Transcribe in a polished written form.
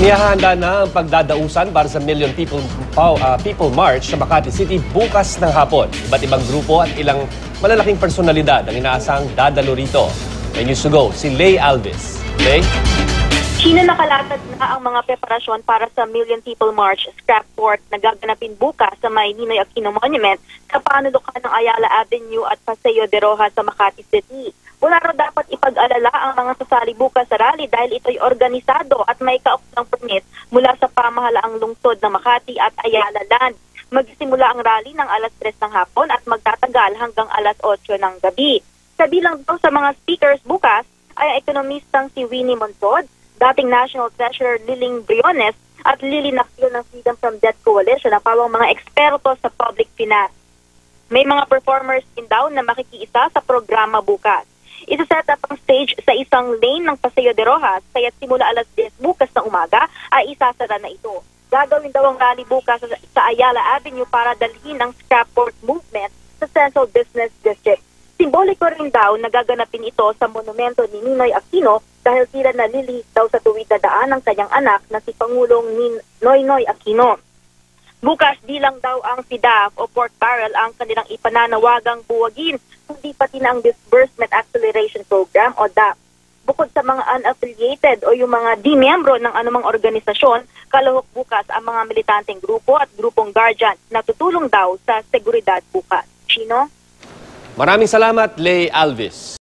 Nihahanda na ang pagdadausan para sa Million People March sa Makati City bukas ng hapon. Iba't ibang grupo at ilang malalaking personalidad ang inaasang dadalo rito. May news to go, si Lay Alvis. Lay? China nakalatag na ang mga preparasyon para sa Million People March scrapboard na gaganapin bukas sa may Ninoy Aquino Monument sa panulukan ng Ayala Avenue at Paseo de Rojas sa Makati City. Wala raw dapat ipag-alala ang mga sasali bukas sa rally dahil ito'y organisado at may kaukulang permit mula sa pamahalaang lungsod ng Makati at Ayala Land. Magsisimula ang rally ng alas 3 ng hapon at magtatagal hanggang alas 8 ng gabi. Kabilang daw sa mga speakers bukas ay ang ekonomistang si Winnie Montod, dating National Treasurer Liling Briones at Lily Nakil ng Freedom from Debt Coalition na pawang mga eksperto sa public finance. May mga performers din daw na makikiisa sa programa bukas. Isa-set up ang stage sa isang lane ng Paseo de Rojas, kaya simula alas 10 bukas ng umaga ay isasara na ito. Gagawin daw ang rally bukas sa Ayala Avenue para dalhin ang scrapboard movement sa Central Business District. Simboliko rin daw na gaganapin ito sa monumento ni Ninoy Aquino dahil tila nalili daw sa tuwid na daan ng kanyang anak na si Pangulong Noynoy Aquino. Bukas di lang daw ang PDAF o pork barrel ang kanilang ipananawagang buwagin, kundi pati na ang Disbursement Acceleration Program o DAP. Bukod sa mga unaffiliated o yung mga di-membro ng anumang organisasyon, kalahok bukas ang mga militanteng grupo at grupong guardian na tutulong daw sa seguridad bukas. Chino? Maraming salamat, Lay Alvis.